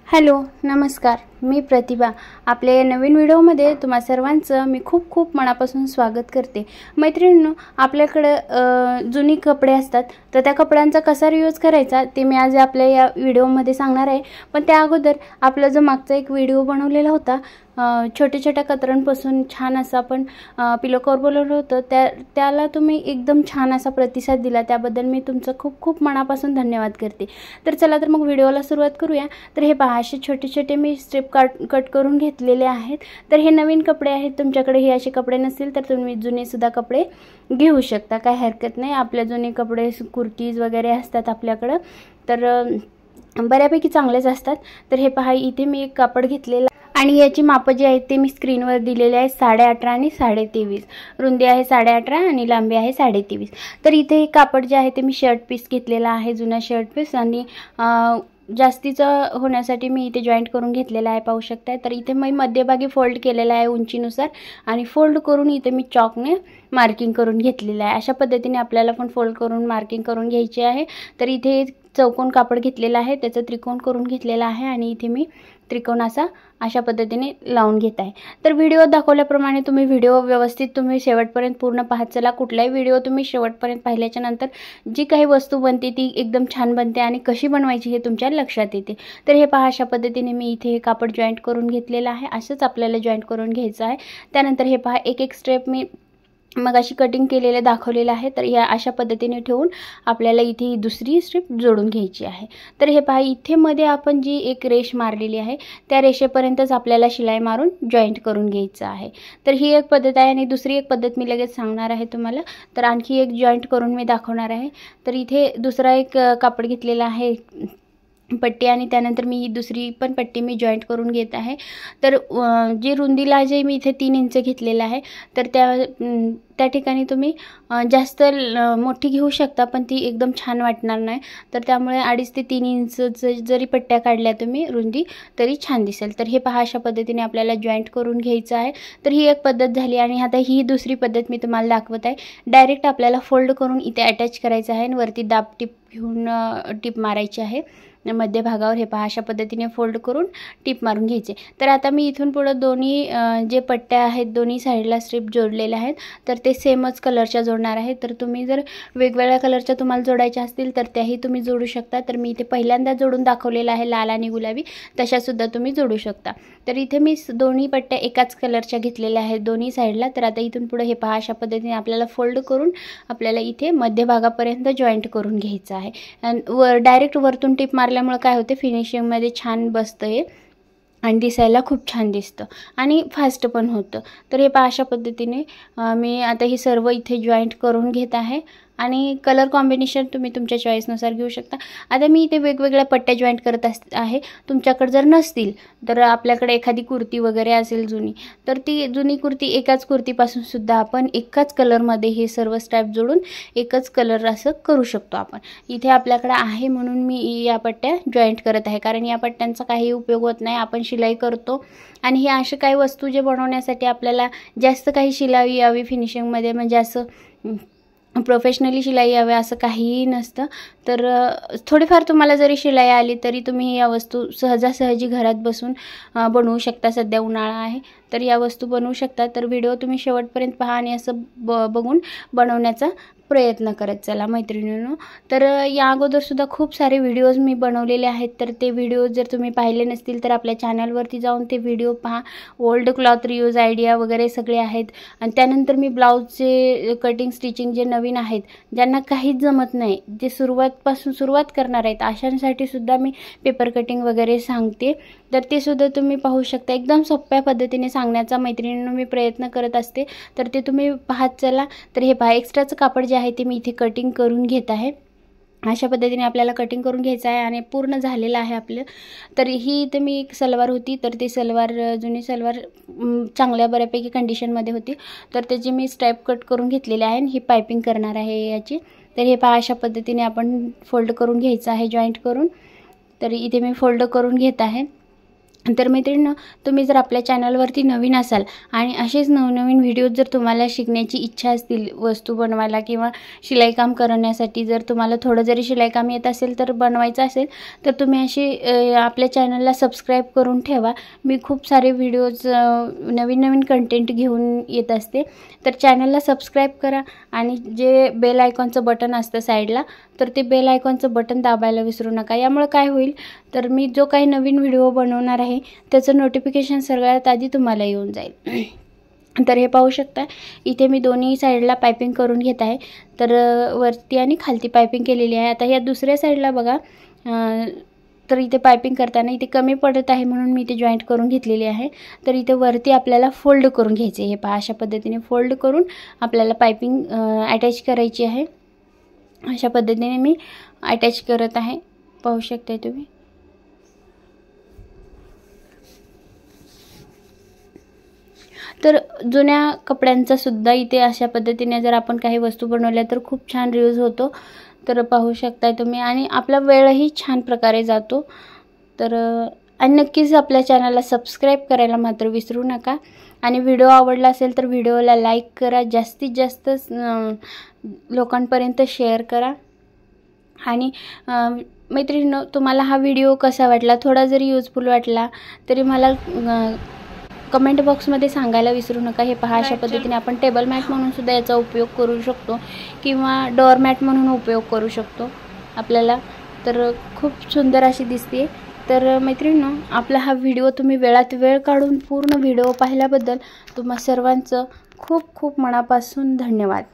Hello नमस्कार, मी प्रतिभा. आपल्या या नवीन व्हिडिओमध्ये तुम्हा सर्वांचं मी खूप खूप मनापासून स्वागत करते. मैत्रिणींनो, आपल्याकडे जुनी कपडे असतात, तर त्या कपड्यांचा कसा रियूज करायचा ते मी आज आपल्या या व्हिडिओमध्ये सांगणार आहे. पण त्या अगोदर आपला जो मागचा एक व्हिडिओ बनवलेला होता, छोट्या छोट्या कतरांपासून छान असा आपण पिलो कव्हर बनवलं होतं, त्याला तुम्ही एकदम छान असा प्रतिसाद दिला, त्याबद्दल मी तुमचं खूप खूप मनापासून धन्यवाद करते. तर चला तर मग व्हिडिओला सुरुवात करूया. तर हे पहा, असे छोटे छोटे मी स्ट्रिप कट करून घेतलेले आहेत. तर हे नवीन कपडे आहेत, तुमच्याकडे हे असे कपडे नसतील तर तुम्ही जुने सुद्धा कपडे घेऊ शकता, काही हरकत नाही. आपल्या जुने कपडे कुर्तीज वगैरे असतात आपल्याकडं, तर बऱ्यापैकी चांगलेच असतात. तर हे पहा, इथे मी एक कापड घेतलेलं आणि याची माप जी आहेत ते मी स्क्रीनवर दिलेले आहे. 18.5 आणि 23.5 रुंदी आहे, 18.5 आणि लांबी आहे 23.5. तर इथे कापड जे आहे ते मी शर्ट पीस घेतलेला आहे, जुना शर्ट पीस, आणि जास्तीचं होण्यासाठी मी इथे जॉईंट करून घेतलेला आहे, पाहू शकताय. तर इथे मी मध्यभागी फोल्ड केलेला आहे उंचीनुसार, आणि फोल्ड करून इथे मी चॉकने मार्किंग करून घेतलेलं आहे. अशा पद्धतीने आपल्याला पण फोल्ड करून मार्किंग करून घ्यायची आहे. तर इथे चौकोन कापड घेतलेला आहे, त्याचं त्रिकोण करून घेतलेला आहे, आणि इथे मी त्रिकोण अशा पद्धतीने लावून घेत आहे. तर व्हिडिओ दाखवल्याप्रमाणे तुम्ही व्हिडिओ व्यवस्थित तुम्ही शेवटपर्यंत पूर्ण पाहत चला. कुठलाही व्हिडिओ तुम्ही शेवटपर्यंत पाहिल्याच्या नंतर जी काही वस्तू बनते ती एकदम छान बनते, आणि कशी बनवायची हे तुमच्या लक्षात येते. तर हे पहा, अशा पद्धतीने मी इथे हे कापड जॉईंट करून घेतलेलं आहे. असंच आपल्याला जॉईंट करून घ्यायचं आहे. त्यानंतर हे पहा, एक एक स्टेप मी मग अशी कटिंग केलेले दाखवलेलं आहे. तर या अशा पद्धतीने ठेवून आपल्याला इथे ही दुसरी स्ट्रिप जोडून घ्यायची आहे. तर हे पहा, इथे मध्ये आपण जी एक रेष मारलेली आहे त्या रेषेपर्यंतच आपल्याला शिलाई मारून जॉईंट करून घ्यायचं आहे. तर ही एक पद्धत आहे, आणि दुसरी एक पद्धत मी लगेच सांगणार आहे तुम्हाला. तर आणखी एक जॉईंट करून मी दाखवणार आहे. तर इथे दुसरा एक कापड घेतलेला आहे, पट्टी, आणि त्यानंतर मी ही दुसरी पण पट्टी मी जॉईंट करून घेत आहे. तर जी रुंदीला जे मी इथे 3 इंच घेतलेलं आहे, तर त्या ठिकाणी तुम्ही जास्त मोठी घेऊ शकता, पण ती एकदम छान वाटणार नाही. तर त्यामुळे 2.5 ते 3 इंच जरी पट्ट्या काढल्या तुम्ही रुंदी, तरी छान दिसेल. तर हे पहा, अशा पद्धतीने आपल्याला जॉईंट करून घ्यायचं आहे. तर ही एक पद्धत झाली, आणि आता ही दुसरी पद्धत मी तुम्हाला दाखवत आहे. डायरेक्ट आपल्याला फोल्ड करून इथे अटॅच करायचं आहे, आणि वरती दाब टिप घेऊन टिप मारायची आहे मध्य भागावर. हे पहा, अशा पद्धतीने फोल्ड करून टिप मारून घ्यायचे. तर आता मी इथून पुढे दोन्ही जे पट्ट्या आहेत दोन्ही साईडला स्ट्रिप जोडलेल्या आहेत, तर ते सेमच कलरच्या जोडणार आहे. तर तुम्ही जर वेगवेगळ्या कलरच्या तुम्हाला जोडायच्या असतील तर त्याही तुम्ही जोडू शकता. तर मी इथे पहिल्यांदा जोडून दाखवलेला आहे लाल आणि गुलाबी, तशासुद्धा तुम्ही जोडू शकता. तर इथे मी दोन्ही पट्ट्या एकाच कलरच्या घेतलेल्या आहेत दोन्ही साईडला. तर आता इथून पुढे हे पहा, अशा पद्धतीने आपल्याला फोल्ड करून आपल्याला इथे मध्यभागापर्यंत जॉईंट करून घ्यायचं आहे. आणि डायरेक्ट वरतून टिप मारल्यामुळे काय होते, फिनिशिंगमध्ये छान बसतं हे, आणि दिसायला खूप छान दिसतं, आणि फास्ट पण होतं. तर हे पहा, अशा पद्धतीने मी आता ही सर्व इथे जॉईंट करून घेत आहे, आणि कलर कॉम्बिनेशन तुम्ही तुमच्या चॉईसनुसार घेऊ शकता. आता मी इथे वेगवेगळ्या पट्ट्या जॉईंट करत आहे. तुमच्याकडे जर नसतील तर आपल्याकडे एखादी कुर्ती वगैरे असेल जुनी, तर ती जुनी कुर्ती एकाच कुर्तीपासून सुद्धा आपण एकाच कलरमध्ये हे सर्व स्ट्रॅप जोडून एकच कलर असं करू शकतो आपण. इथे आपल्याकडे आहे म्हणून मी या पट्ट्या जॉईंट करत आहे, कारण या पट्ट्यांचा काही उपयोग होत नाही. आपण शिलाई करतो, आणि हे असे काही वस्तू जे बनवण्यासाठी आपल्याला जास्त काही शिलाई यावी फिनिशिंगमध्ये, म्हणजे असं प्रोफेशनली शिलाई यावे असं काहीही नसतं. तर थोडीफार तुम्हाला जरी शिलाई आली तरी तुम्ही या वस्तू सहजासहजी घरात बसून बनवू शकता. सध्या उन्हाळा आहे तर या वस्तू बनवू शकता. तर व्हिडिओ तुम्ही शेवटपर्यंत पहा, आणि असं बघून बनवण्याचा प्रयत्न करत चला मैत्रिणींनो. तर या अगोदरसुद्धा खूप सारे व्हिडिओज मी बनवलेले आहेत. तर ते व्हिडिओ जर तुम्ही पाहिले नसतील तर आपल्या चॅनलवरती जाऊन ते व्हिडिओ पहा. ओल्ड क्लॉथ रियूज आयडिया वगैरे सगळे आहेत. आणि त्यानंतर मी ब्लाऊजचे कटिंग स्टिचिंग जे नवीन आहेत, ज्यांना काहीच जमत नाही, जे सुरुवात करणार आहेत, अशांसाठी सुद्धा मी पेपर कटिंग वगैरे सांगते. तर ते सुद्धा तुम्ही पाहू शकता. एकदम सोप्या पद्धतीने सांगण्याचा मैत्रिणींनो मी प्रयत्न करत असते, तर ते तुम्ही पाहत चला. तर हे पहा, एक्स्ट्राचं कापड जे आहे ते मी इथे कटिंग करून घेत आहे. अशा पद्धतीने आपल्याला कटिंग करून घ्यायचं आहे, आणि पूर्ण झालेलं आहे आपलं. तर ही इथे मी एक सलवार होती, तर ती सलवार जुनी सलवार चांगल्या बऱ्यापैकी कंडिशनमध्ये होती. तर त्याची मी स्ट्राइप कट करून घेतलेली आहे, आणि ही पायपिंग करणार आहे याची. तर हे पहा, अशा पद्धतीने आपण फोल्ड करून घ्यायचं आहे जॉईंट करून. तर इथे मी फोल्ड करून घेत आहे. तर मैत्रिणींनो, तुम्ही जर आपल्या चॅनलवरती नवीन असाल आणि असेच नवनवीन व्हिडिओज जर तुम्हाला शिकण्याची इच्छा असतील, वस्तू बनवायला किंवा शिलाईकाम करण्यासाठी, जर तुम्हाला थोडं जरी शिलाईकाम येत असेल तर बनवायचं असेल तर तुम्ही अशी आपल्या चॅनलला सबस्क्राईब करून ठेवा. मी खूप सारे व्हिडिओज नवीन नवीन कंटेंट घेऊन येत असते. तर चॅनलला सबस्क्राईब करा आणि जे बेल आयकॉनचं बटन असतं साईडला, तर ते बेल आयकॉनचं बटन दाबायला विसरू नका. यामुळे काय होईल तर मी जो काही नवीन व्हिडिओ बनवणार आहे त्याचं नोटिफिकेशन सगळ्यात आधी तुम्हाला येऊन जाईल. तर हे पाहू शकता, इथे मी दोन्ही साईडला पायपिंग करून घेत आहे. तर वरती आणि खालती पायपिंग केलेली आहे. आता या दुसऱ्या साईडला बघा, तर इथे पायपिंग करताना इथे कमी पडत आहे म्हणून मी इथे जॉईंट करून घेतलेली आहे. तर इथे वरती आपल्याला फोल्ड करून घ्यायचे. हे पहा, अशा पद्धतीने फोल्ड करून आपल्याला पायपिंग अटॅच करायची आहे. अशा पद्धतीने मी अटॅच करत आहे, पाहू शकता तुम्ही. तर जुन्या कपड्यांचा सुद्धा इथे अशा पद्धतीने जर आपण काही वस्तू बनवल्या तर खूप छान रियूज होतो. तर पाहू शकताय तुम्ही आणि आपला वेळही छान प्रकारे जातो. तर आणि नक्कीच आपल्या चॅनलला सबस्क्राईब करायला मात्र विसरू नका. आणि व्हिडिओ आवडला असेल तर व्हिडिओला लाईक करा, जास्तीत जास्त लोकांपर्यंत शेअर करा. आणि मैत्रिणींनो, तुम्हाला हा व्हिडिओ कसा वाटला, थोडा जरी यूजफुल वाटला तरी मला कमेंट बॉक्समध्ये सांगायला विसरू नका. हे पहा, अशा पद्धतीने आपण टेबल मॅट म्हणून सुद्धा याचा उपयोग करू शकतो किंवा डोअर मॅट म्हणून उपयोग करू शकतो आपल्याला. तर खूप सुंदर अशी दिसते. तर मैत्रिणींनो, आपला हा व्हिडिओ तुम्ही वेळात वेळ काढून पूर्ण व्हिडिओ पाहिल्याबद्दल तुम्हा सर्वांचं खूप खूप मनापासून धन्यवाद.